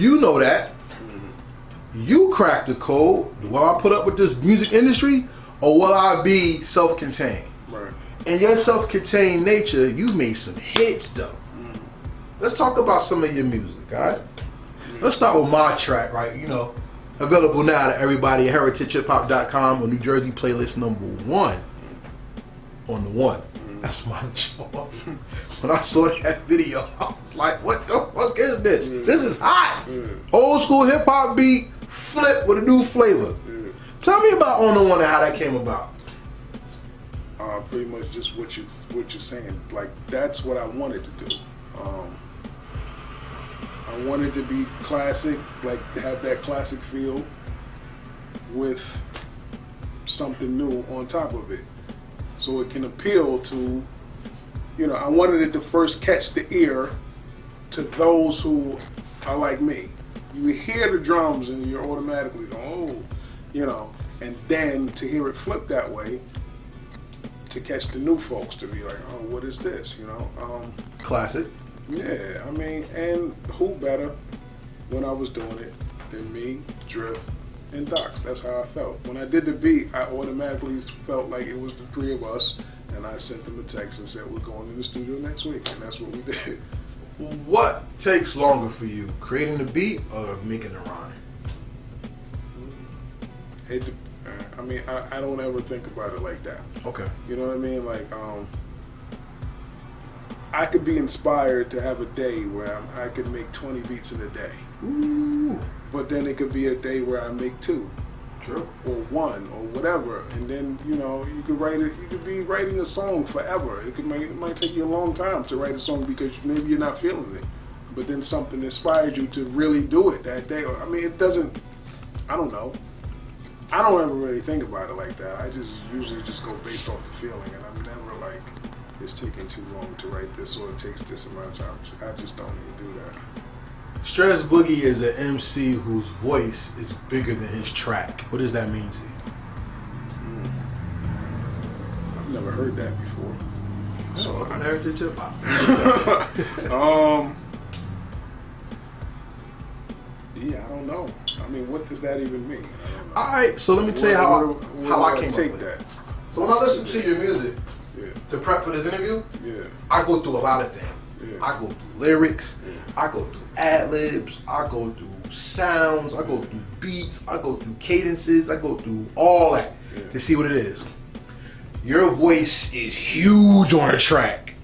You know that. You crack the code. Will I put up with this music industry, or will I be self-contained? Right. In your self-contained nature, you made some hits though. Let's talk about some of your music, alright? Let's start with my track, right? You know, available now to everybody at heritagehiphop.com on New Jersey playlist #1. On the one. That's my job. When I saw that video, I was like, what the fuck is this? This is hot. Old school hip hop beat, flip with a new flavor. Tell me about On the One and how that came about. Pretty much just what you're saying. Like, that's what I wanted to do. I wanted to be classic, like have that classic feel with something new on top of it. So it can appeal to, you know, I wanted it to first catch the ear to those who are like me. You hear the drums and you're automatically going, oh, you know, and then to hear it flip that way, to catch the new folks to be like, oh, what is this, you know? Classic. Yeah, I mean, and who better when I was doing it than me, Drift, and Docs. That's how I felt. When I did the beat, I automatically felt like it was the three of us, and I sent them a text and said, we're going in the studio next week, and that's what we did. What takes longer for you, creating the beat or making the rhyme? I mean, I don't ever think about it like that. Okay. You know what I mean? Like, I could be inspired to have a day where I could make 20 beats in a day. Ooh. But then it could be a day where I make 2. True. Or 1 or whatever. And then, you know, you could write it, you could be writing a song forever. It might take you a long time to write a song because maybe you're not feeling it. But then something inspires you to really do it that day. I mean, it doesn't, I don't know. I don't ever really think about it like that. I just usually just go based off the feeling, and I'm never like, it's taking too long to write this or it takes this amount of time. I just don't even do that. Stress Boogie is an MC whose voice is bigger than his track. What does that mean to you? I've never heard that before. So welcome to Heritage Hip Hop. Yeah, I don't know. I mean, what does that even mean? All right, so let me tell you how I came take up with that. it. So when I listen to your music to prep for this interview, I go through a lot of things. I go through lyrics, I go through ad-libs, I go through sounds, I go through beats, I go through cadences, I go through all that to see what it is. Your voice is huge on a track,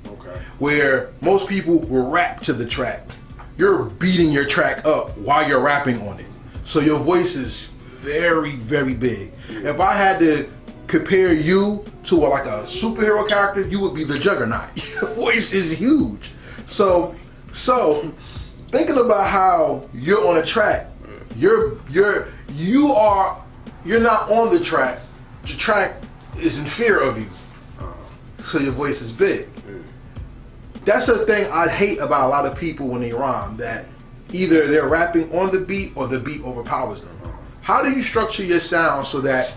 where most people will rap to the track. You're beating your track up while you're rapping on it. So your voice is very, very big. If I had to compare you to like a superhero character, you would be the Juggernaut. Your voice is huge. So thinking about how you're on a track, you're not on the track. The track is in fear of you. So your voice is big. That's a thing I'd hate about a lot of people when they rhyme, that either they're rapping on the beat or the beat overpowers them. How do you structure your sound so that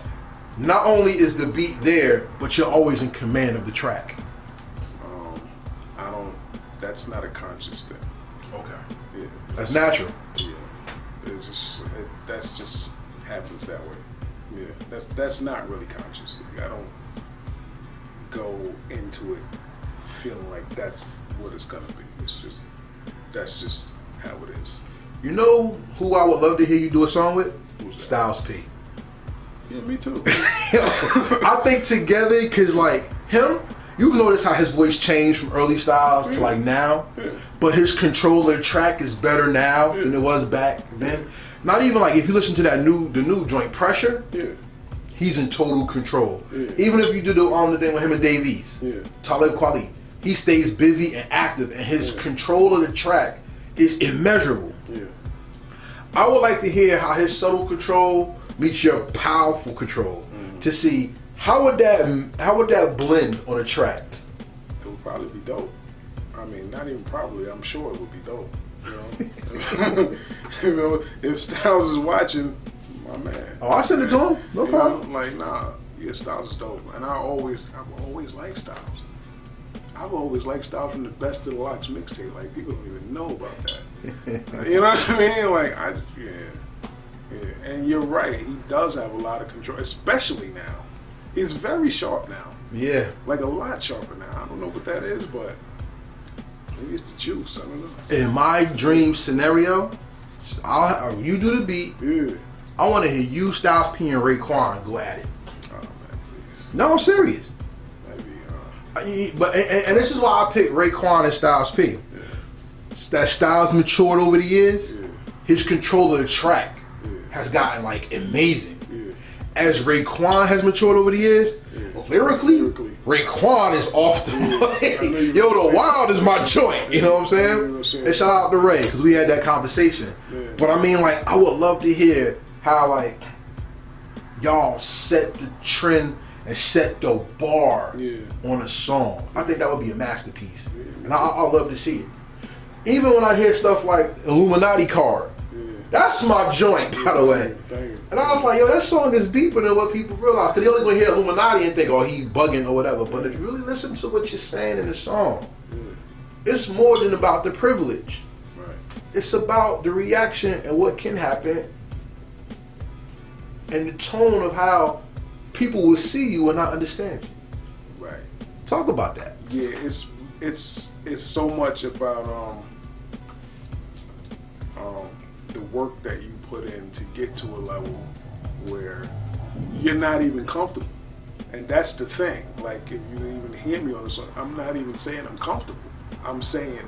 not only is the beat there, but you're always in command of the track? That's not a conscious thing. Okay. Yeah. That's natural. Yeah. That's just happens that way. Yeah. That's not really conscious. Like, I don't go into it feeling like that's what it's gonna be. That's just how it is. You know who I would love to hear you do a song with? Styles P. Yeah, me too. I think together, cause like him, you can notice how his voice changed from early Styles to like now, but his controller track is better now than it was back then. Not even like if you listen to the new joint Pressure, he's in total control. Even if you do the thing with him and Dave East, Talib Kweli, he stays busy and active, and his control of the track is immeasurable. I would like to hear how his subtle control meets your powerful control to see how would that blend on a track. It would probably be dope. I mean, not even probably. I'm sure it would be dope. You know, you know, if Styles is watching, my man. Oh, I send it to him. No problem. Know, like, nah, yeah, Styles is dope, and I've always liked Styles. I've always liked Styles from the Best of the Lox mixtape. Like, people don't even know about that. You know what I mean? Like, yeah. And you're right. He does have a lot of control, especially now. He's very sharp now. Yeah. Like, a lot sharper now. I don't know what that is, but maybe it's the juice. I don't know. In my dream scenario, you do the beat. Yeah. I want to hear you, Styles P, and Raekwon go at it. Oh, man, please. No, I'm serious. Maybe, But and this is why I picked Raekwon and Styles P. yeah. That Styles matured over the years. Yeah. His control of the track Yeah. has gotten like amazing. Yeah. As Raekwon has matured over the years, lyrically, Raekwon is off the Yo, the Wild is my joint. You know what I'm saying? And shout out to Ray, because we had that conversation. Yeah. But I mean, like, I would love to hear how, like, y'all set the trend and set the bar on a song. I think that would be a masterpiece. And I'd love to see it. Even when I hear stuff like Illuminati Card, that's my joint, by the way. And I was like, yo, that song is deeper than what people realize. Because they only gonna hear Illuminati and think, oh, he's bugging or whatever. But if you really listen to what you're saying in the song, it's more than about the privilege. Right. It's about the reaction and what can happen and the tone of how people will see you and not understand you. Right. Talk about that. Yeah, it's so much about the work that you put in to get to a level where you're not even comfortable. And that's the thing. Like, if you even hear me on the song, I'm not even saying I'm comfortable. I'm saying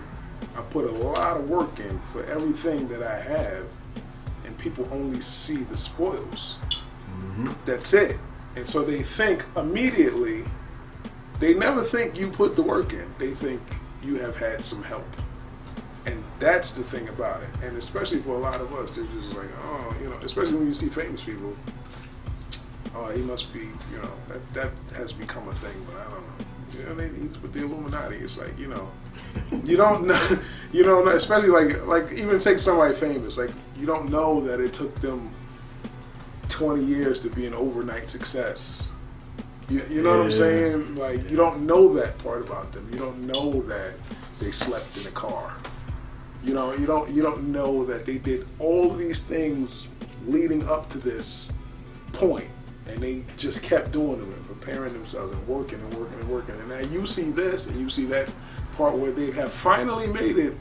I put a lot of work in for everything that I have, and people only see the spoils. Mm-hmm. That's it. And so they think immediately, they never think you put the work in. They think you have had some help. And that's the thing about it. And especially for a lot of us, they're just like, oh, you know, especially when you see famous people, oh, he must be, you know, that has become a thing, but I don't know. You know, he's with the Illuminati. It's like, you know, you don't know, especially like even take somebody famous, like, you don't know that it took them 20 years to be an overnight success. You know what I'm saying? Like, you don't know that part about them. You don't know that they slept in a car. You know, you don't know that they did all of these things leading up to this point, and they just kept doing them and preparing themselves and working and working and working. And now you see this and you see that part where they have finally made it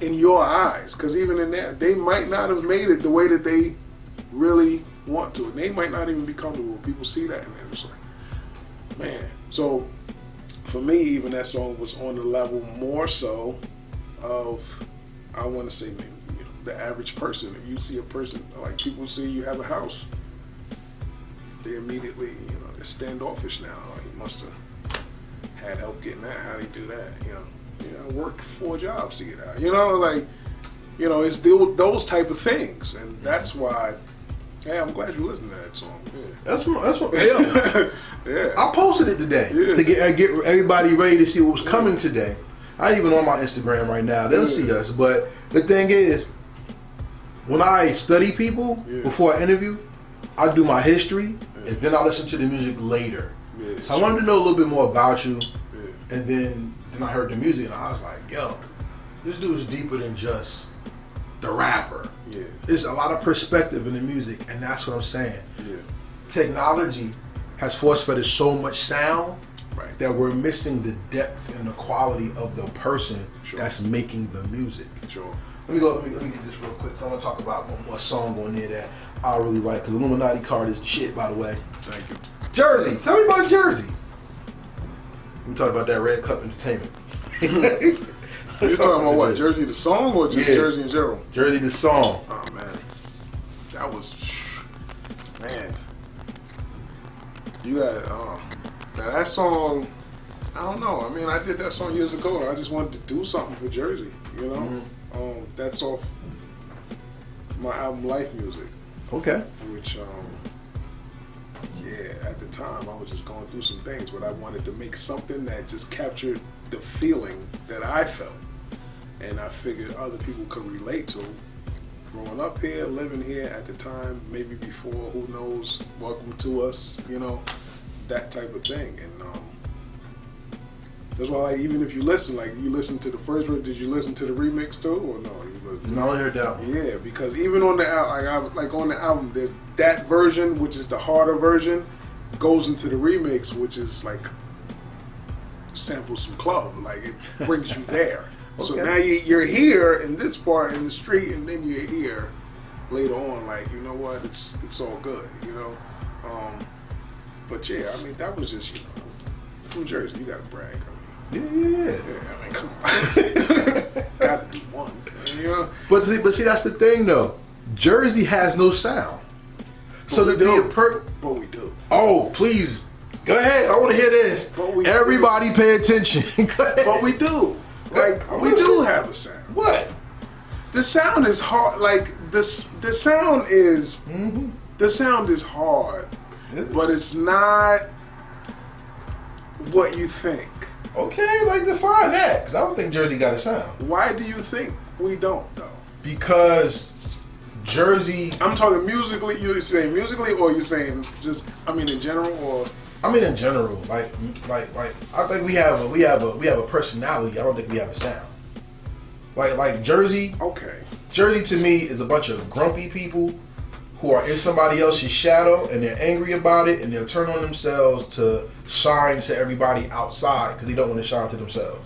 in your eyes, because even in that, they might not have made it the way that they really want to. And they might not even be comfortable. People see that and they're just like, man. So for me, even that song was on the level more so of, I want to say, maybe, you know, the average person. If you see a person, like people see you have a house, they immediately, you know, they're standoffish now. Like, he must have had help getting that. How do you do that? You know, work 4 jobs to get out. You know, like, you know, it's those type of things, and that's why. Hey, I'm glad you listened to that song. Yeah. That's what. Yeah. Yeah. I posted it today to get everybody ready to see what was coming today. I even on my Instagram right now. They'll see us. But the thing is, when I study people before I interview, I do my history and then I listen to the music later. Yeah, so I wanted to know a little bit more about you, and then I heard the music and I was like, yo, this dude's deeper than just the rapper. Yeah. There's a lot of perspective in the music, and that's what I'm saying. Yeah. Technology has force-fed us so much sound that we're missing the depth and the quality of the person that's making the music. Sure. Let me get this real quick. I want to talk about one more song on there that I really like, because Illuminati Card is the shit, by the way. Thank you. Jersey. Tell me about Jersey. We talk about that Red Cup Entertainment. You're talking about what? Jersey the song or just Jersey in general? Jersey the song. Oh, man. That was, man. You got, that song, I don't know. I mean, I did that song years ago, and I just wanted to do something for Jersey, you know? Mm-hmm. That's off my album Life Music. Okay. Which, at the time, I was just going through some things, but I wanted to make something that just captured the feeling that I felt. And I figured other people could relate to. Growing up here, living here at the time, maybe before, who knows, welcome to us, you know, that type of thing. And That's why, like, even if you listen to the first version, did you listen to the remix too, or no? No, I heard that one. Yeah, because even on the on the album, there's that version, which is the harder version, goes into the remix, which is like samples some club, like it brings you there. Okay. So now you're here in this part in the street, and then you're here later on. Like, you know what? It's all good, you know. But yeah, I mean, that was just, you know, from Jersey, you gotta brag. I mean, yeah. I mean, come on, gotta do one, you know. But see, that's the thing though. Jersey has no sound. So to be but we do. Oh, please, go ahead. I want to hear this. Everybody, pay attention. But we do. Like, we do have a sound. What? The sound is hard. Like this, the sound is. Mm-hmm. The sound is hard, but it's not what you think. Okay, like define that, because I don't think Jersey got a sound. Why do you think we don't though? Because Jersey. I'm talking musically. You're saying musically, or you're saying just? I mean, in general, or? I mean, in general, like I think we have a personality. I don't think we have a sound. Like Jersey. Okay. Jersey to me is a bunch of grumpy people who are in somebody else's shadow and they're angry about it and they'll turn on themselves to shine to everybody outside because they don't want to shine to themselves.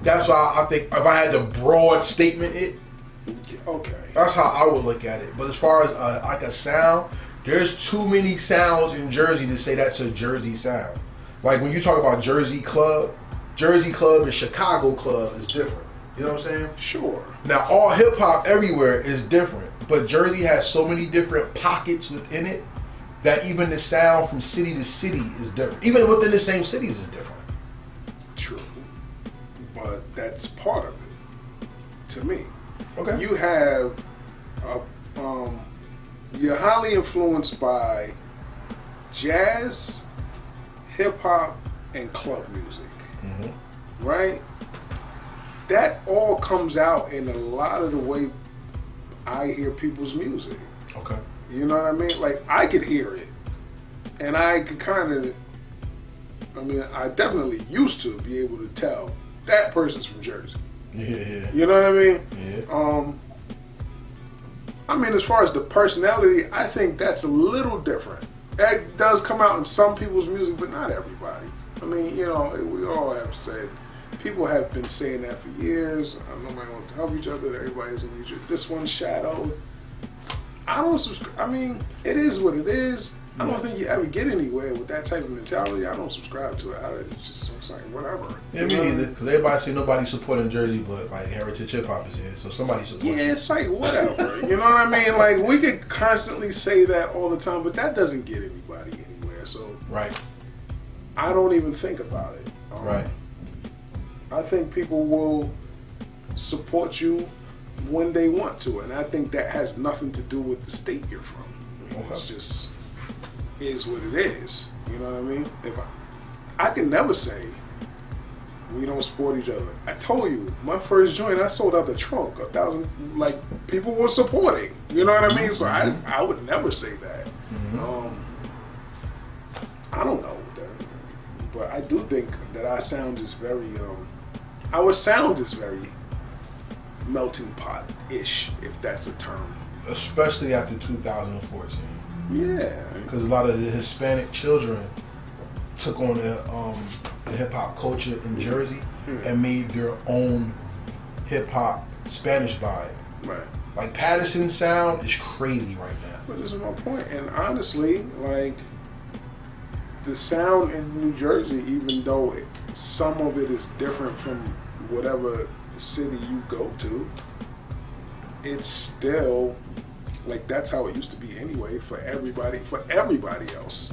That's why I think if I had to broad statement it, okay, that's how I would look at it. But as far as like a sound, there's too many sounds in Jersey to say that's a Jersey sound. Like when you talk about Jersey club and Chicago club is different. You know what I'm saying? Sure. Now all hip hop everywhere is different, but Jersey has so many different pockets within it that even the sound from city to city is different. Even within the same cities is different. True. But that's part of it, to me. Okay. You have, you're highly influenced by jazz, hip hop, and club music, right? That all comes out in a lot of the way I hear people's music. Okay. You know what I mean? Like, I could hear it, and I could kind of, I mean, I definitely used to be able to tell that person's from Jersey. Yeah. You know what I mean? Yeah. I mean, as far as the personality, I think that's a little different. That does come out in some people's music, but not everybody. I mean, you know, we all have said, people have been saying that for years. Nobody wants to help each other. Everybody's in this one's shadow. I don't subscribe. I mean, it is what it is. I don't think you ever get anywhere with that type of mentality. I don't subscribe to it. It's like whatever. Yeah, me neither. Because everybody say nobody supporting Jersey, but like Heritage Hip Hop is here, so somebody supports. Yeah, it's like whatever. You know what I mean? Like, we could constantly say that all the time, but that doesn't get anybody anywhere. So right. I don't even think about it. Right. I think people will support you when they want to, and I think that has nothing to do with the state you're from. I mean, it's just is what it is. You know what I mean? If I can never say we don't support each other. I told you, my first joint, I sold out the trunk. 1,000, like, people were supporting. You know what I mean? So I would never say that. I don't know, but I do think that our sound is very melting pot-ish, if that's a term. Especially after 2014. Yeah. Because a lot of the Hispanic children took on the hip-hop culture in Jersey and made their own hip-hop Spanish vibe. Right. Like, Patterson's sound is crazy right now. But this is my point. And honestly, like, the sound in New Jersey, even though some of it is different from whatever city you go to, it's still like that's how it used to be anyway for everybody else.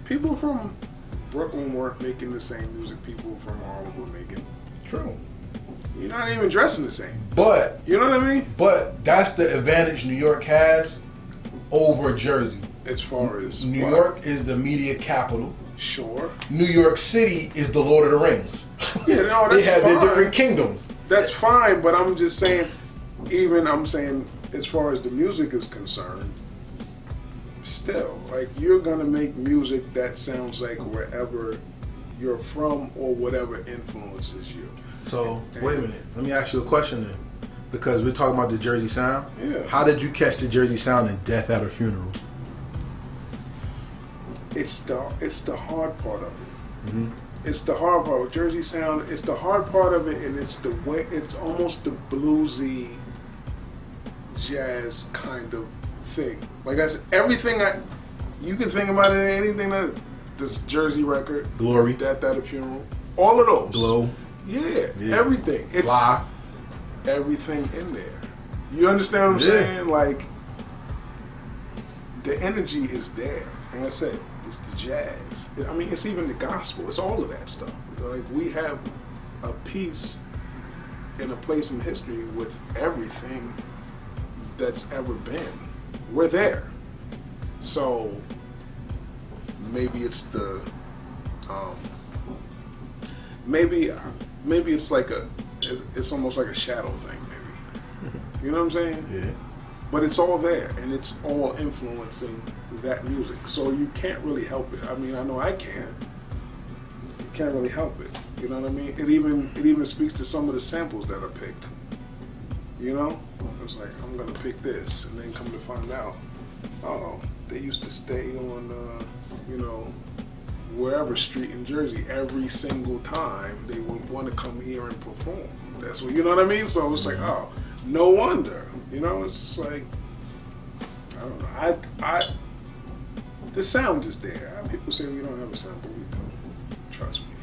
People from Brooklyn weren't making the same music people from Harlem were making. True. You're not even dressing the same. But you know what I mean? But that's the advantage New York has over Jersey. As far as New York is the media capital. Sure. New York City is the Lord of the Rings. Yeah, no, that's they have fine. Their different kingdoms. That's fine, but I'm just saying, as far as the music is concerned, still, like, you're gonna make music that sounds like wherever you're from or whatever influences you. So wait a minute. Let me ask you a question then, because we're talking about the Jersey sound. Yeah. How did you catch the Jersey sound in Death at a Funeral? It's the hard part of it. Mm-hmm. It's the hard part. Jersey sound. It's the hard part of it, and it's the way. It's almost the bluesy, jazz kind of thing. Like I said, everything you can think about it. Anything that this Jersey record, Glory, Death at a Funeral, all of those. Glow. Yeah, everything. It's Fly. everything in there. You understand what I'm saying? Like the energy is there. Like I said, it's the jazz. I mean, it's even the gospel. It's all of that stuff. Like we have a piece in a place in history with everything that's ever been. We're there. So maybe it's the maybe it's like it's almost like a shadow thing, maybe. You know what I'm saying? Yeah. But it's all there, and it's all influencing that music. So you can't really help it. I mean, I know I can't. You can't really help it. You know what I mean? It even speaks to some of the samples that are picked. You know? It's like, I'm gonna pick this, and then come to find out, oh, they used to stay on, wherever street in Jersey every single time they would want to come here and perform. That's what, you know what I mean? So it's like, oh, no wonder. You know, it's just like, I don't know. The sound is there. People say we don't have a sound, but we do. Trust me.